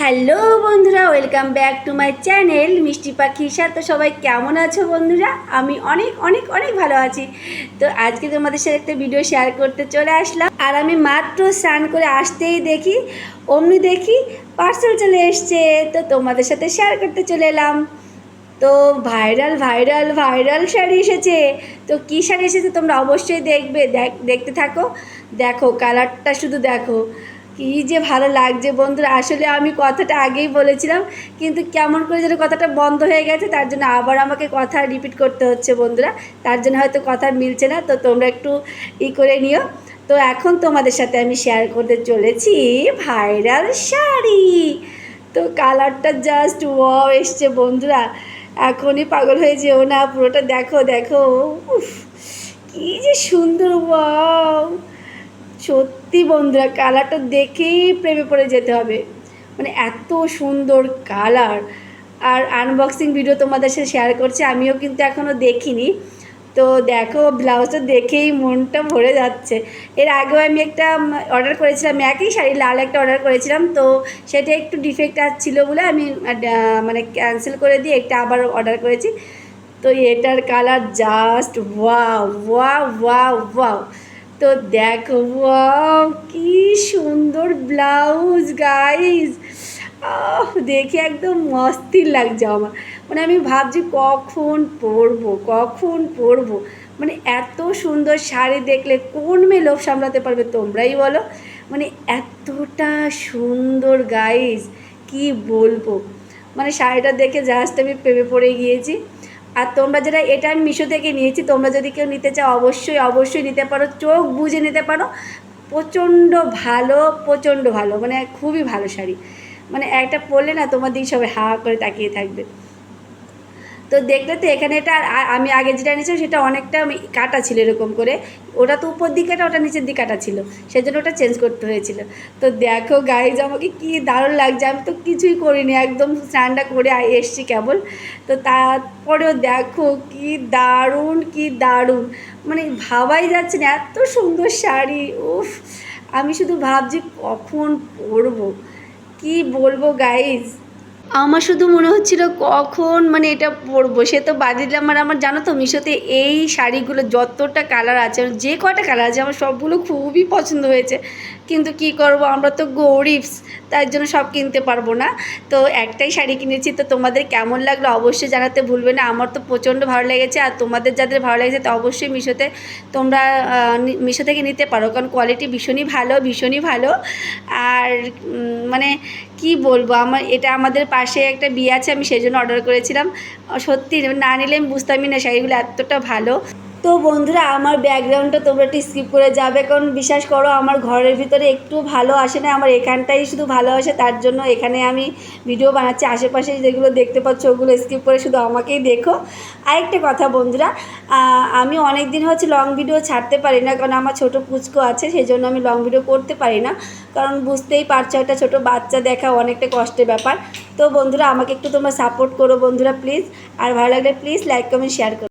Hello বন্ধুরা, welcome back to my channel মিষ্টি পাখির সাথে। তো সবাই কেমন আছো বন্ধুরা? আমি অনেক অনেক অনেক ভালো আছি। তো আজকে তোমাদের সাথে একটা ভিডিও শেয়ার করতে চলে আসলাম। আর আমি মাত্র স্নান করে আসতেই দেখি পার্সেল চলে এসছে। তো তোমাদের সাথে শেয়ার করতে চলে এলাম। তো ভাইরাল ভাইরাল ভাইরাল শাড়ি এসেছে। তো কী শাড়ি এসেছে তোমরা অবশ্যই দেখতে থাকো। দেখো কালারটা শুধু দেখো, কী যে ভালো লাগছে বন্ধুরা। আসলে আমি কথাটা আগেই বলেছিলাম, কিন্তু কেমন করে যেন কথাটা বন্ধ হয়ে গেছে, তার জন্য আবার আমাকে কথা রিপিট করতে হচ্ছে বন্ধুরা। তার জন্য হয়তো কথা মিলছে না, তো তোমরা একটু করে নিও। তো এখন তোমাদের সাথে আমি শেয়ার করতে চলেছি ভাইরাল শাড়ি। তো কালারটা জাস্ট ওয়াও এসছে বন্ধুরা। এখনই পাগল হয়ে যেও না, পুরোটা দেখো দেখো। উফ, কী যে সুন্দর, ওয়াও। সত্যি বন্ধুরা, কালারটা দেখেই প্রেমে পড়ে যেতে হবে, মানে এত সুন্দর কালার। আর আনবক্সিং ভিডিও তোমাদের সাথে শেয়ার করছি, আমিও কিন্তু এখনও দেখিনি। তো দেখো ব্লাউজটা দেখেই মনটা ভরে যাচ্ছে। এর আগেও আমি একটা অর্ডার করেছিলাম, একই শাড়ি লাল একটা অর্ডার করেছিলাম। তো সেটা একটু ডিফেক্ট আসছিলো বলে আমি মানে ক্যান্সেল করে দিয়ে একটা আবার অর্ডার করেছি। তো এটার colour just wow wow wow wow. তো দেখো ওয়াও, কি সুন্দর ব্লাউজ গাইস। দেখে একদম অস্থির লাগছে আমার। মানে আমি ভাবছি কখন পরবো। মানে এত সুন্দর শাড়ি দেখলে কোন মেয়ে লোভ সামলাতে পারবে, তোমরাই বলো। মানে এতটা সুন্দর গাইস, কি বলবো। মানে শাড়িটা দেখে জাস্ট আমি প্রেমে পড়ে গিয়েছি। আর তোমরা যারা, এটা আমি মিশো থেকে নিয়েছি, তোমরা যদি কেউ নিতে চাও অবশ্যই অবশ্যই নিতে পারো, চোখ বুঝে নিতে পারো। প্রচণ্ড ভালো, মানে খুবই ভালো শাড়ি। মানে একটা পরলে না তোমার দিকে সবাই হা করে তাকিয়ে থাকবে। তো দেখলে তো এখানে এটা, আমি আগে যেটা নিয়েছিলাম সেটা অনেকটা কাটা ছিল এরকম করে। ওটা তো উপর দিকে কাটা, ওটা নিচের দিকে কাটা ছিল, সেই জন্য ওটা চেঞ্জ করতে হয়েছিল। তো দেখো গাইজ, আমাকে কি দারুণ লাগছে। আমি তো কিছুই করিনি, একদম স্নানটা করে এসছি কেবল। তো তারপরেও দেখো কি দারুণ, মানে ভাবাই যাচ্ছে না এত সুন্দর শাড়ি। উফ, আমি শুধু ভাবছি কখন পরবো, কি বলবো গাইজ। আমার শুধু মনে হচ্ছিল কখন মানে এটা পরবো। সে তো বাদ দিলাম। আর আমার জানো তো মিশোতে এই শাড়িগুলো যতটা কালার আছে, যে কটা কালার আছে, আমার সবগুলো খুবই পছন্দ হয়েছে। কিন্তু কি করব, আমরা তো গরিবস, তার জন্য সব কিনতে পারবো না। তো একটাই শাড়ি কিনেছি। তো তোমাদের কেমন লাগলো অবশ্যই জানাতে ভুলবে না। আমার তো প্রচণ্ড ভালো লেগেছে। আর তোমাদের যাদের ভালো লেগেছে তো অবশ্যই তোমরা মিশো থেকে নিতে পারো, কারণ কোয়ালিটি ভীষণই ভালো। আর মানে কি বলবো, এটা আমাদের পাশে একটা বিয়ে আছে, আমি সেই জন্য অর্ডার করেছিলাম। সত্যি না নিলে আমি বুঝতামই না শাড়িগুলো এতটা ভালো। তো বন্ধুরা, আমার ব্যাকগ্রাউন্ডটা তোমরা একটু স্কিপ করে যাবে, কারণ বিশ্বাস করো আমার ঘরের ভিতরে একটু ভালো আসে না, আমার এখানটাই শুধু ভালো আসে। তার জন্য এখানে আমি ভিডিও বানাচ্ছি, আশেপাশে যেগুলো দেখতে পাচ্ছ ওগুলো স্কিপ করে শুধু আমাকেই দেখো। আরেকটা কথা বন্ধুরা, আমি অনেক দিন হচ্ছে লং ভিডিও ছাড়তে পারি না, কারণ আমার ছোটো পুচকো আছে, সেই জন্য আমি লং ভিডিও করতে পারি না। কারণ বুঝতেই পারছো, একটা ছোটো বাচ্চা দেখা অনেকটা কষ্টের ব্যাপার। তো বন্ধুরা, আমাকে একটু তোমরা সাপোর্ট করো বন্ধুরা প্লিজ। আর ভালো লাগলে প্লিজ লাইক কমেন্ট শেয়ার করো।